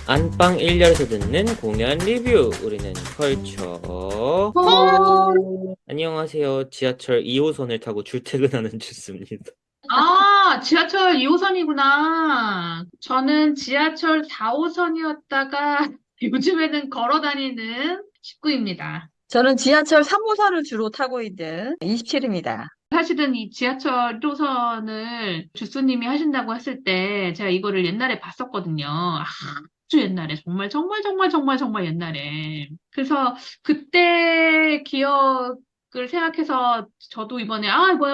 안방 1열에서 듣는 공연 리뷰. 우리는 컬처. 안녕하세요. 지하철 2호선을 타고 출퇴근하는 주스입니다. 아, 지하철 2호선이구나. 저는 지하철 4호선이었다가 요즘에는 걸어 다니는 식구입니다. 저는 지하철 3호선을 주로 타고 있는 27입니다. 사실은 이 지하철 1호선을 주스님이 하신다고 했을 때 제가 이거를 옛날에 봤었거든요. 아주 옛날에. 정말, 정말, 정말, 정말, 정말 옛날에. 그래서 그때 기억을 생각해서 저도 이번에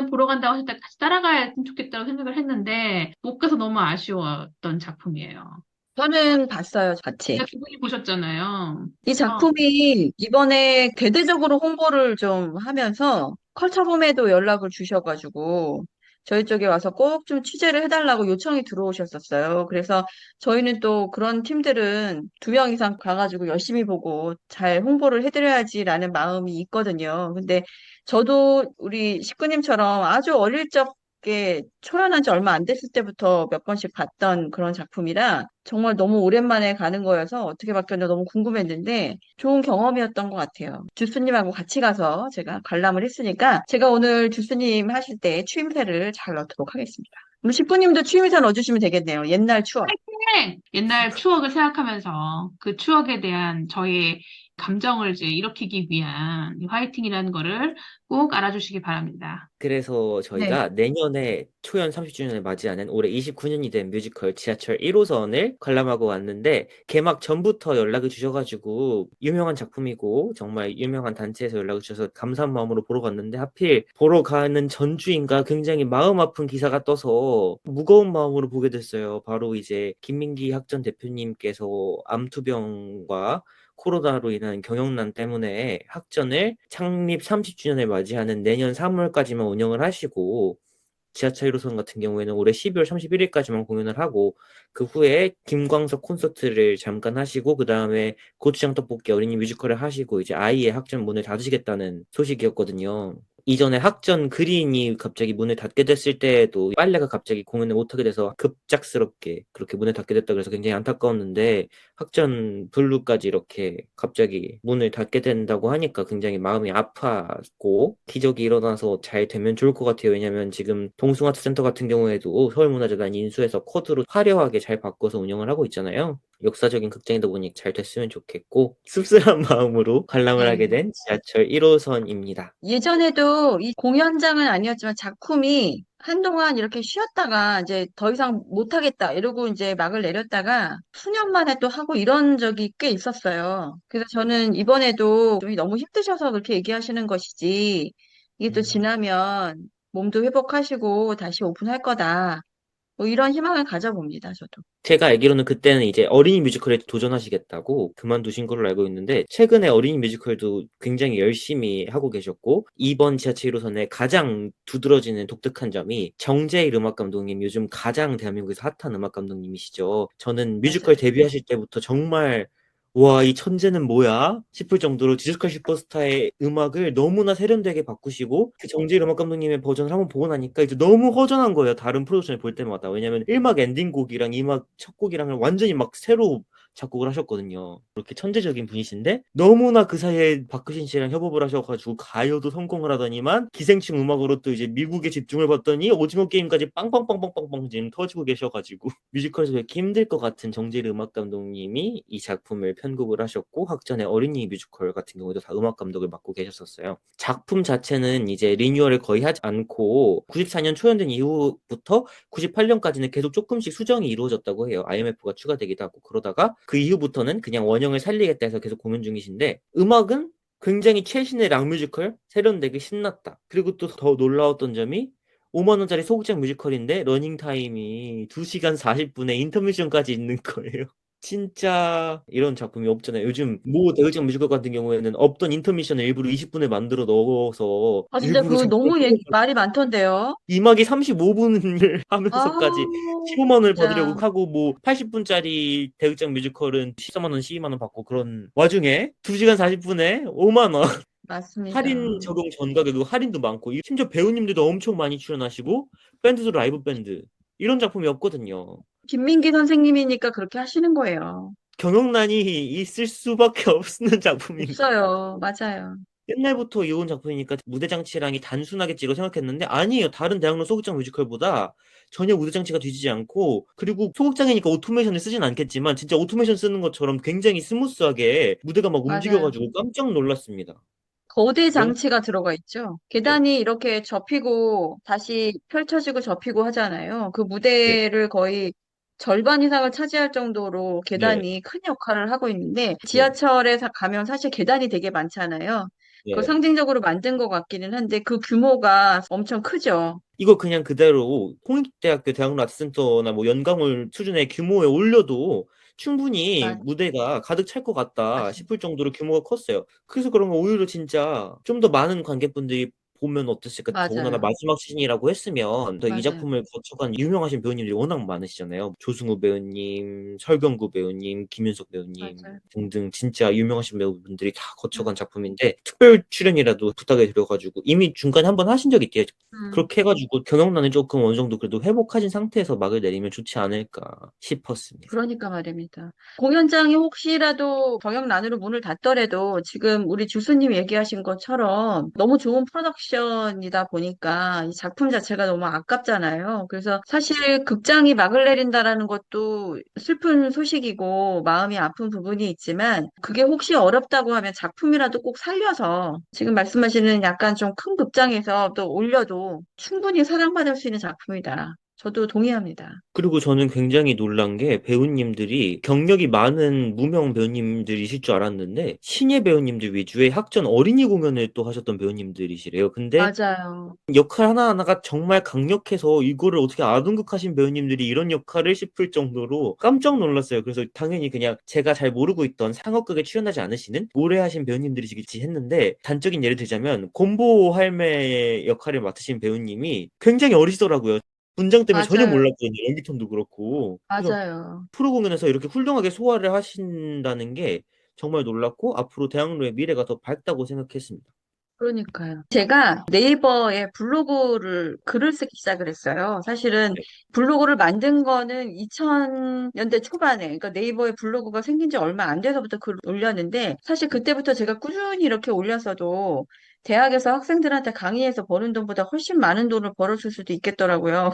보러 간다고 하실 때 같이 따라가야 좋겠다고 생각을 했는데 못 가서 너무 아쉬웠던 작품이에요. 저는 봤어요, 같이. 두 분이 보셨잖아요. 이 어, 작품이 이번에 대대적으로 홍보를 좀 하면서 컬처봄에도 연락을 주셔가지고 저희 쪽에 와서 꼭 좀 취재를 해달라고 요청이 들어오셨었어요. 그래서 저희는 또 그런 팀들은 2명 이상 가가지고 열심히 보고 잘 홍보를 해드려야지라는 마음이 있거든요. 근데 저도 우리 식구님처럼 아주 어릴 적에 초연한 지 얼마 안 됐을 때부터 몇 번씩 봤던 그런 작품이라 정말 너무 오랜만에 가는 거여서 어떻게 바뀌었나 너무 궁금했는데 좋은 경험이었던 것 같아요. 주스님하고 같이 가서 제가 관람을 했으니까 제가 오늘 주스님 하실 때 추임새를 잘 넣도록 하겠습니다. 우리 식구님도 추임새 넣어주시면 되겠네요. 옛날 추억. 네. 옛날 추억을 생각하면서 그 추억에 대한 저의 감정을 이제 일으키기 위한 이 화이팅이라는 거를 꼭 알아주시기 바랍니다. 그래서 네. 저희가 내년에 초연 30주년을 맞이하는 올해 29년이 된 뮤지컬 지하철 1호선을 관람하고 왔는데 개막 전부터 연락을 주셔가지고 유명한 작품이고 정말 유명한 단체에서 연락을 주셔서 감사한 마음으로 보러 갔는데 하필 보러 가는 전주인가 굉장히 마음 아픈 기사가 떠서 무거운 마음으로 보게 됐어요. 바로 이제 김민기 학전 대표님께서 암투병과 코로나로 인한 경영난 때문에 학전을 창립 30주년을 맞이하는 내년 3월까지만 운영을 하시고 지하철 1호선 같은 경우에는 올해 12월 31일까지만 공연을 하고 그 후에 김광석 콘서트를 잠깐 하시고 그 다음에 고추장 떡볶이 어린이 뮤지컬을 하시고 이제 아이의 학전 문을 닫으시겠다는 소식이었거든요. 이전에 학전 그린이 갑자기 문을 닫게 됐을 때에도 빨래가 갑자기 공연을 못하게 돼서 급작스럽게 그렇게 문을 닫게 됐다 그래서 굉장히 안타까웠는데 학전 블루까지 이렇게 갑자기 문을 닫게 된다고 하니까 굉장히 마음이 아팠고 기적이 일어나서 잘 되면 좋을 것 같아요. 왜냐면 지금 동숭아트센터 같은 경우에도 서울문화재단 인수해서 코드로 화려하게 잘 바꿔서 운영을 하고 있잖아요. 역사적인 극장이다 보니 잘 됐으면 좋겠고 씁쓸한 마음으로 관람을 하게 네. 된 지하철 1호선입니다. 예전에도 이 공연장은 아니었지만 작품이 한동안 이렇게 쉬었다가 이제 더 이상 못하겠다 이러고 이제 막을 내렸다가 수년 만에 또 하고 이런 적이 꽤 있었어요. 그래서 저는 이번에도 좀 너무 힘드셔서 그렇게 얘기하시는 것이지 이게 또 음. 지나면 몸도 회복하시고 다시 오픈할 거다. 뭐 이런 희망을 가져봅니다, 저도. 제가 알기로는 그때는 이제 어린이 뮤지컬에 도전하시겠다고 그만두신 걸로 알고 있는데 최근에 어린이 뮤지컬도 굉장히 열심히 하고 계셨고 이번 지하철 1호선의 가장 두드러지는 독특한 점이 정재일 음악 감독님 요즘 가장 대한민국에서 핫한 음악 감독님이시죠. 저는 뮤지컬 맞아요. 데뷔하실 때부터 정말 와, 이 천재는 뭐야? 싶을 정도로 지저스 슈퍼스타의 음악을 너무나 세련되게 바꾸시고 그 정재일 음악 감독님의 버전을 한번 보고 나니까 이제 너무 허전한 거예요. 다른 프로덕션을 볼 때마다. 왜냐면 1막 엔딩곡이랑 2막 첫 곡이랑을 완전히 막 새로 작곡을 하셨거든요. 그렇게 천재적인 분이신데 너무나 그 사이에 박크신 씨랑 협업을 하셔가지고 가요도 성공을 하더니만 기생충 음악으로 또 이제 미국에 집중을 받더니 오징어 게임까지 빵빵빵빵빵빵 지금 터지고 계셔가지고 뮤지컬에서 뵙기 힘들 것 같은 정재일 음악 감독님이 이 작품을 편곡을 하셨고 학전의 어린이 뮤지컬 같은 경우도 다 음악 감독을 맡고 계셨었어요. 작품 자체는 이제 리뉴얼을 거의 하지 않고 94년 초연된 이후부터 98년까지는 계속 조금씩 수정이 이루어졌다고 해요. IMF가 추가되기도 하고 그러다가 그 이후부터는 그냥 원형을 살리겠다 해서 계속 공연 중이신데 음악은 굉장히 최신의 락 뮤지컬 세련되게 신났다. 그리고 또 더 놀라웠던 점이 5만 원짜리 소극장 뮤지컬인데 러닝 타임이 2시간 40분에 인터미션까지 있는 거예요. 진짜 이런 작품이 없잖아요. 요즘 모 대극장 뮤지컬 같은 경우에는 없던 인터미션을 일부러 20분에 만들어 넣어서 아, 진짜 일부러 그 장면 너무 말이 많던데요. 2막이 35분을 아, 하면서까지 15만 원을 받으려고 진짜. 하고 뭐 80분짜리 대극장 뮤지컬은 14만 원, 12만 원 받고 그런 와중에 2시간 40분에 5만 원 맞습니다. 할인 적용 전 가격이고 할인도 많고 심지어 배우님들도 엄청 많이 출연하시고 밴드도 라이브 밴드 이런 작품이 없거든요. 김민기 선생님이니까 그렇게 하시는 거예요. 경영난이 있을 수밖에 없는 작품인 거. 없어요. 맞아요. 옛날부터 이어온 작품이니까 무대 장치랑이 단순하겠지로 생각했는데 아니에요. 다른 대학로 소극장 뮤지컬보다 전혀 무대 장치가 뒤지지 않고, 그리고 소극장이니까 오토메이션을 쓰진 않겠지만 진짜 오토메이션 쓰는 것처럼 굉장히 스무스하게 무대가 막 맞아요. 움직여가지고 깜짝 놀랐습니다. 거대 영, 장치가 들어가 있죠. 네, 계단이 이렇게 접히고 다시 펼쳐지고 접히고 하잖아요. 그 네, 무대를 거의 절반 이상을 차지할 정도로 네, 계단이 큰 역할을 하고 있는데 네, 지하철에 가면 사실 계단이 되게 많잖아요. 그 네. 상징적으로 만든 것 같기는 한데 그 규모가 엄청 크죠. 이거 그냥 그대로 홍익대학교 대학로 아트센터나 뭐 연강홀 수준의 규모에 올려도 충분히 맞- 무대가 가득 찰 것 같다 맞아요. 싶을 정도로 규모가 컸어요. 그래서 그런 거 오히려 진짜 좀 더 많은 관객분들이 보면 어땠을까? 더군다나 맞아요. 마지막 시즌이라고 했으면 또 이 맞아요. 작품을 거쳐간 유명하신 배우님들이 워낙 많으시잖아요. 조승우 배우님, 설경구 배우님, 김윤석 배우님 맞아요. 등등 진짜 유명하신 배우분들이 다 거쳐간 음, 작품인데 특별 출연이라도 부탁을 드려가지고 이미 중간에 한 번 하신 적이 있대요. 음. 그렇게 해가지고 경영난을 조금 어느 정도 그래도 회복하신 상태에서 막을 내리면 좋지 않을까 싶었습니다. 그러니까 말입니다. 공연장이 혹시라도 경영난으로 문을 닫더라도 지금 우리 주수님 얘기하신 것처럼 너무 좋은 프로덕션이다 보니까 이 작품 자체가 너무 아깝잖아요. 그래서 사실 극장이 막을 내린다라는 것도 슬픈 소식이고 마음이 아픈 부분이 있지만 그게 혹시 어렵다고 하면 작품이라도 꼭 살려서 지금 말씀하시는 약간 좀 큰 극장에서 또 올려도 충분히 사랑받을 수 있는 작품이다. 저도 동의합니다. 그리고 저는 굉장히 놀란 게 배우님들이 경력이 많은 무명 배우님들이실 줄 알았는데 신예 배우님들 위주의 학전 어린이 공연을 또 하셨던 배우님들이시래요. 근데 맞아요. 역할 하나하나가 정말 강력해서 이거를 어떻게 아둔극하신 배우님들이 이런 역할을 싶을 정도로 깜짝 놀랐어요. 그래서 당연히 그냥 제가 잘 모르고 있던 상업극에 출연하지 않으시는 오래 하신 배우님들이시겠지 했는데, 단적인 예를 들자면 곰보 할매 역할을 맡으신 배우님이 굉장히 어리시더라고요. 분장 때문에 전혀 맞아요. 몰랐거든요. 연기톤도 그렇고. 그래서 맞아요. 프로 공연에서 이렇게 훌륭하게 소화를 하신다는 게 정말 놀랐고 앞으로 대학로의 미래가 더 밝다고 생각했습니다. 그러니까요. 제가 네이버에 블로그를 글을 쓰기 시작을 했어요. 사실은 네. 블로그를 만든 거는 2000년대 초반에, 그러니까 네이버에 블로그가 생긴 지 얼마 안 돼서부터 글을 올렸는데, 사실 그때부터 제가 꾸준히 이렇게 올렸어도 대학에서 학생들한테 강의해서 버는 돈보다 훨씬 많은 돈을 벌었을 수도 있겠더라고요.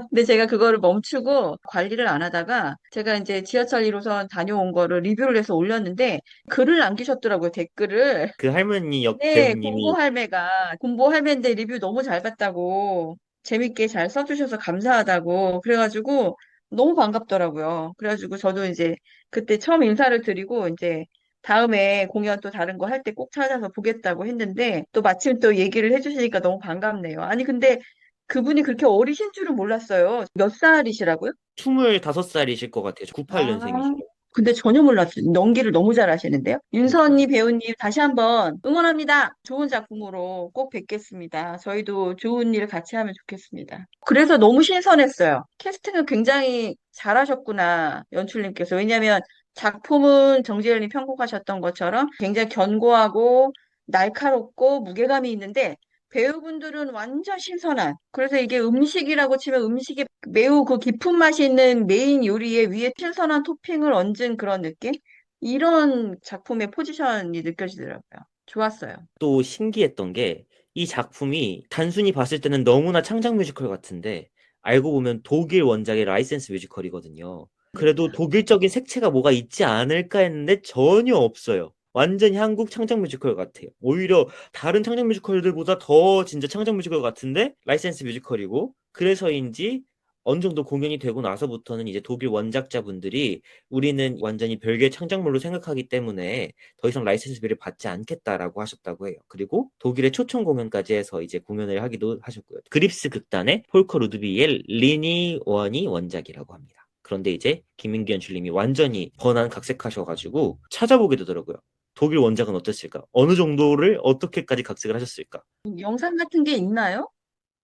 근데 제가 그거를 멈추고 관리를 안 하다가 제가 이제 지하철 1호선 다녀온 거를 리뷰를 해서 올렸는데 글을 남기셨더라고요, 댓글을. 그 할머니 역 네, 공보 배우님이 할매가 공보 할매인데 리뷰 너무 잘 봤다고 재밌게 잘 써주셔서 감사하다고 그래가지고 너무 반갑더라고요. 그래가지고 저도 이제 그때 처음 인사를 드리고 이제 다음에 공연 또 다른 거 할 때 꼭 찾아서 보겠다고 했는데 또 마침 또 얘기를 해주시니까 너무 반갑네요. 아니 근데 그분이 그렇게 어리신 줄은 몰랐어요. 몇 살이시라고요? 25살이실 것 같아요. 아, 98년생이시죠. 근데 전혀 몰랐어요. 연기를 너무 잘하시는데요. 그러니까요. 윤선희 배우님 다시 한번 응원합니다. 좋은 작품으로 꼭 뵙겠습니다. 저희도 좋은 일 같이 하면 좋겠습니다. 그래서 너무 신선했어요. 캐스팅을 굉장히 잘하셨구나, 연출님께서. 왜냐하면 작품은 정재열님 편곡하셨던 것처럼 굉장히 견고하고 날카롭고 무게감이 있는데 배우분들은 완전 신선한. 그래서 이게 음식이라고 치면 음식이 매우 그 깊은 맛이 있는 메인 요리에 위에 신선한 토핑을 얹은 그런 느낌? 이런 작품의 포지션이 느껴지더라고요. 좋았어요. 또 신기했던 게 이 작품이 단순히 봤을 때는 너무나 창작 뮤지컬 같은데 알고 보면 독일 원작의 라이센스 뮤지컬이거든요. 그래도 그러니까. 독일적인 색채가 뭐가 있지 않을까 했는데 전혀 없어요. 완전히 한국 창작 뮤지컬 같아요. 오히려 다른 창작 뮤지컬들보다 더 진짜 창작 뮤지컬 같은데 라이센스 뮤지컬이고, 그래서인지 어느 정도 공연이 되고 나서부터는 이제 독일 원작자분들이 우리는 완전히 별개의 창작물로 생각하기 때문에 더 이상 라이센스비를 받지 않겠다라고 하셨다고 해요. 그리고 독일의 초청 공연까지 해서 이제 공연을 하기도 하셨고요. 그립스 극단의 폴커 루드비히의 리니 원이 원작이라고 합니다. 그런데 이제 김민기 연출님이 완전히 번안 각색하셔가지고 찾아보게 되더라고요. 독일 원작은 어땠을까? 어느 정도를 어떻게까지 각색을 하셨을까? 영상 같은 게 있나요?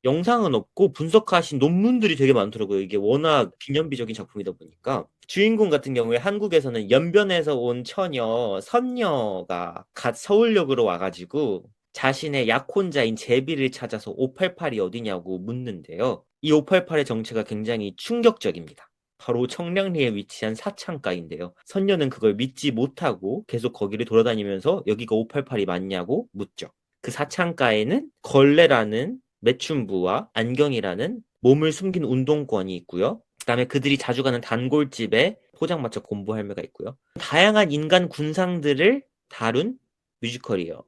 영상은 없고 분석하신 논문들이 되게 많더라고요. 이게 워낙 기념비적인 작품이다 보니까. 주인공 같은 경우에 한국에서는 연변에서 온 처녀 선녀가 갓 서울역으로 와가지고 자신의 약혼자인 제비를 찾아서 588이 어디냐고 묻는데요. 이 588의 정체가 굉장히 충격적입니다. 바로 청량리에 위치한 사창가인데요. 선녀는 그걸 믿지 못하고 계속 거기를 돌아다니면서 여기가 588이 맞냐고 묻죠. 그 사창가에는 걸레라는 매춘부와 안경이라는 몸을 숨긴 운동권이 있고요. 그다음에 그들이 자주 가는 단골집에 포장마차 곰보 할매가 있고요. 다양한 인간 군상들을 다룬 뮤지컬이에요.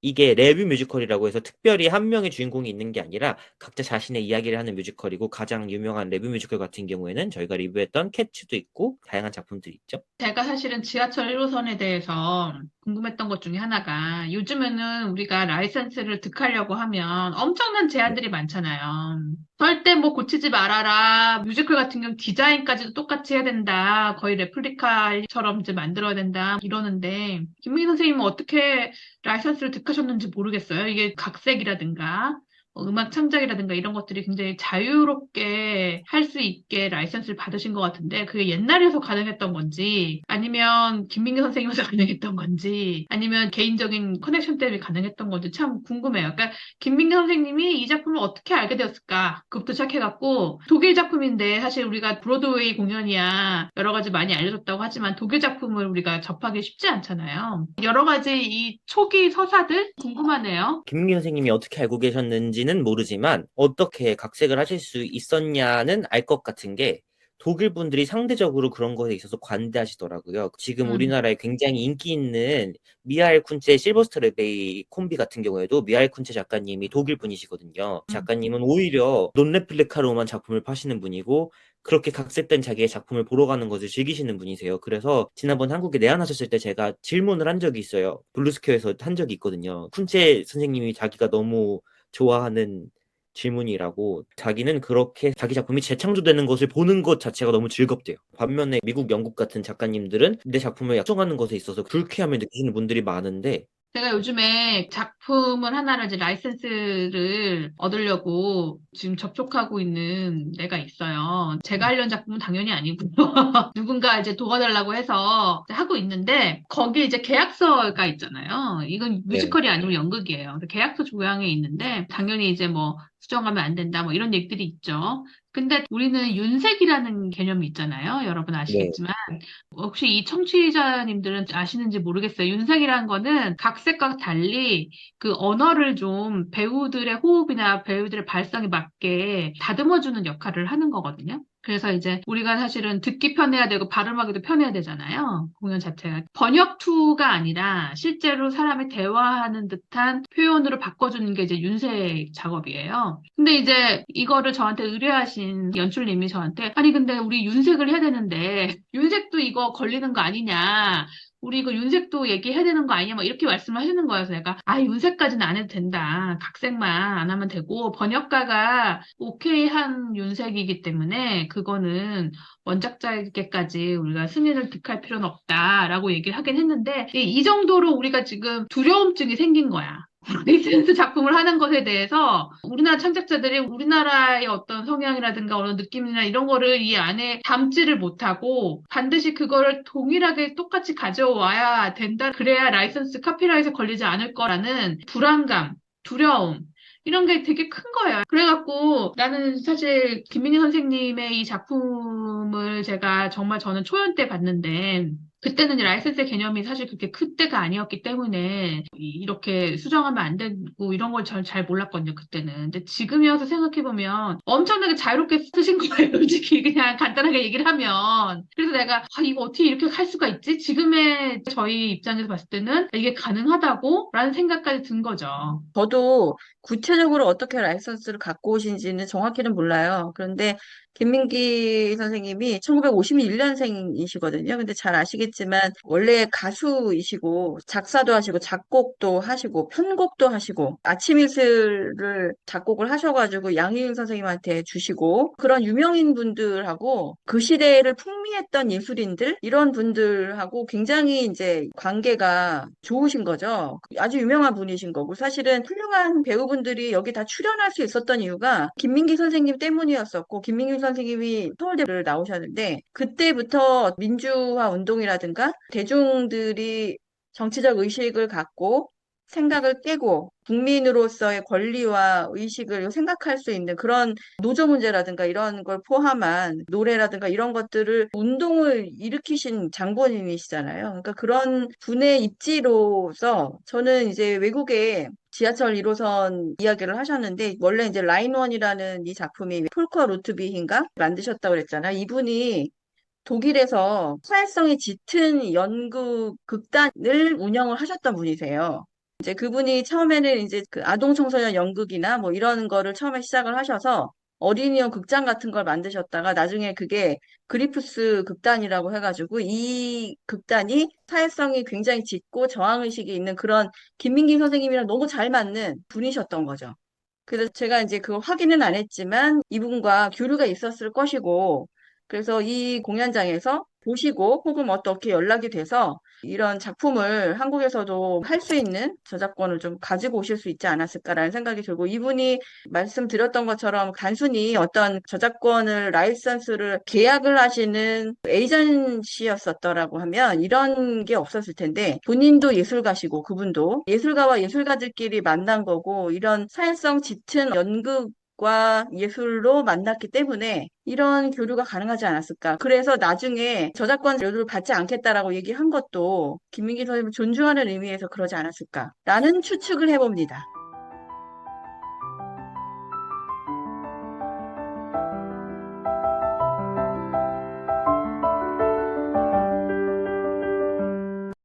이게 레뷰 뮤지컬이라고 해서 특별히 한 명의 주인공이 있는 게 아니라 각자 자신의 이야기를 하는 뮤지컬이고, 가장 유명한 레뷰 뮤지컬 같은 경우에는 저희가 리뷰했던 캐츠도 있고 다양한 작품들이 있죠. 제가 사실은 지하철 1호선에 대해서 궁금했던 것 중에 하나가 요즘에는 우리가 라이센스를 득하려고 하면 엄청난 네. 제한들이 많잖아요. 절대 뭐 고치지 말아라. 뮤지컬 같은 경우 디자인까지도 똑같이 해야 된다. 거의 레플리카처럼 이제 만들어야 된다. 이러는데 김민기 선생님은 어떻게 라이센스를 득하셨는지 모르겠어요. 이게 각색이라든가 음악 창작이라든가 이런 것들이 굉장히 자유롭게 할 수 있게 라이센스를 받으신 것 같은데 그게 옛날에서 가능했던 건지 아니면 김민기 선생님에서 가능했던 건지 아니면 개인적인 커넥션 때문에 가능했던 건지 참 궁금해요. 그러니까 김민기 선생님이 이 작품을 어떻게 알게 되었을까? 그것부터 시작해갖고 독일 작품인데 사실 우리가 브로드웨이 공연이야 여러 가지 많이 알려졌다고 하지만 독일 작품을 우리가 접하기 쉽지 않잖아요. 여러 가지 이 초기 서사들 궁금하네요. 김민기 선생님이 어떻게 알고 계셨는지는 모르지만 어떻게 각색을 하실 수 있었냐는 알 것 같은 게, 독일 분들이 상대적으로 그런 것에 있어서 관대하시더라고요. 지금 음. 우리나라에 굉장히 인기 있는 미하엘 쿤체 실버스터 레베이 콤비 같은 경우에도 미하엘 쿤체 작가님이 독일 분이시거든요. 작가님은 오히려 논레플리카로만 작품을 파시는 분이고, 그렇게 각색된 자기의 작품을 보러 가는 것을 즐기시는 분이세요. 그래서 지난번 한국에 내한하셨을 때 제가 질문을 한 적이 있어요. 블루스퀘어에서 한 적이 있거든요. 쿤체 선생님이 자기가 너무 좋아하는 질문이라고, 자기는 그렇게 자기 작품이 재창조되는 것을 보는 것 자체가 너무 즐겁대요. 반면에 미국, 영국 같은 작가님들은 내 작품을 약정하는 것에 있어서 불쾌함을 느끼시는 분들이 많은데, 제가 요즘에 작품을 하나를 이제 라이센스를 얻으려고 지금 접촉하고 있는 데가 있어요. 제가 하려는 작품은 당연히 아니고요. 누군가 이제 도와달라고 해서 하고 있는데 거기 이제 계약서가 있잖아요. 이건 네, 뮤지컬이 아니고 연극이에요. 근데 계약서 조항에 있는데 당연히 이제 뭐 수정하면 안 된다 뭐 이런 얘기들이 있죠. 근데 우리는 윤색이라는 개념이 있잖아요. 여러분 네, 아시겠지만 혹시 이 청취자님들은 아시는지 모르겠어요. 윤색이라는 거는 각색과 달리 그 언어를 좀 배우들의 호흡이나 배우들의 발성에 맞게 다듬어주는 역할을 하는 거거든요. 그래서 이제 우리가 사실은 듣기 편해야 되고 발음하기도 편해야 되잖아요. 공연 자체가. 번역 투가 아니라 실제로 사람이 대화하는 듯한 표현으로 바꿔주는 게 이제 윤색 작업이에요. 근데 이제 이거를 저한테 의뢰하신 연출님이 저한테 아니 근데 우리 윤색을 해야 되는데 윤색도 이거 걸리는 거 아니냐. 우리 이거 윤색도 얘기해야 되는 거 아니냐, 막 이렇게 말씀을 하시는 거여서 내가, 윤색까지는 안 해도 된다. 각색만 안 하면 되고, 번역가가 오케이 한 윤색이기 때문에, 그거는 원작자에게까지 우리가 승인을 득할 필요는 없다라고 얘기를 하긴 했는데, 이 정도로 우리가 지금 두려움증이 생긴 거야. 라이센스 작품을 하는 것에 대해서 우리나라 창작자들이 우리나라의 어떤 성향이라든가 어떤 느낌이나 이런 거를 이 안에 담지를 못하고 반드시 그거를 동일하게 똑같이 가져와야 된다. 그래야 라이센스 카피라이트에 걸리지 않을 거라는 불안감, 두려움 이런 게 되게 큰 거예요. 그래갖고 나는 사실 김민희 선생님의 이 작품을 제가 정말 저는 초연 때 봤는데 그때는 라이센스의 개념이 사실 그렇게 큰 때가 아니었기 때문에 이렇게 수정하면 안 되고 이런 걸 잘 몰랐거든요, 그때는. 근데 지금이어서 생각해보면 엄청나게 자유롭게 쓰신 거예요, 솔직히. 그냥 간단하게 얘기를 하면. 그래서 내가, 이거 어떻게 이렇게 할 수가 있지? 지금의 저희 입장에서 봤을 때는 이게 가능하다고? 라는 생각까지 든 거죠. 저도 구체적으로 어떻게 라이선스를 갖고 오신지는 정확히는 몰라요. 그런데 김민기 선생님이 1951년생이시거든요. 근데 잘 아시겠지만 원래 가수이시고 작사도 하시고 작곡도 하시고 편곡도 하시고 아침 이슬을 작곡을 하셔가지고 양희은 선생님한테 주시고 그런 유명인 분들하고 그 시대를 풍미했던 예술인들 이런 분들하고 굉장히 이제 관계가 좋으신 거죠. 아주 유명한 분이신 거고 사실은 훌륭한 배우분들이 여기 다 출연할 수 있었던 이유가 김민기 선생님 때문이었었고 김민기 선생님이 서울대를 나오셨는데 그때부터 민주화 운동이라든가 대중들이 정치적 의식을 갖고 생각을 깨고 국민으로서의 권리와 의식을 생각할 수 있는 그런 노조 문제라든가 이런 걸 포함한 노래라든가 이런 것들을 운동을 일으키신 장본인이시잖아요. 그러니까 그런 분의 입지로서 저는 이제 외국에 지하철 1호선 이야기를 하셨는데 원래 이제 라인원이라는 이 작품이 폴커 루트비히인가 만드셨다고 그랬잖아요. 이분이 독일에서 사회성이 짙은 연극 극단을 운영을 하셨던 분이세요. 이제 그분이 처음에는 이제 그 아동 청소년 연극이나 뭐 이런 거를 처음에 시작을 하셔서 어린이용 극장 같은 걸 만드셨다가 나중에 그게 그리프스 극단이라고 해가지고 이 극단이 사회성이 굉장히 짙고 저항의식이 있는 그런 김민기 선생님이랑 너무 잘 맞는 분이셨던 거죠. 그래서 제가 이제 그거 확인은 안 했지만 이분과 교류가 있었을 것이고, 그래서 이 공연장에서 보시고 혹은 어떻게 연락이 돼서 이런 작품을 한국에서도 할 수 있는 저작권을 좀 가지고 오실 수 있지 않았을까라는 생각이 들고, 이분이 말씀드렸던 것처럼 단순히 어떤 저작권을 라이선스를 계약을 하시는 에이전시였었더라고 하면 이런 게 없었을 텐데, 본인도 예술가시고 그분도 예술가와 예술가들끼리 만난 거고 이런 사회성 짙은 연극과 예술로 만났기 때문에 이런 교류가 가능하지 않았을까. 그래서 나중에 저작권 요구를 받지 않겠다라고 얘기한 것도 김민기 선생님을 존중하는 의미에서 그러지 않았을까라는 추측을 해봅니다.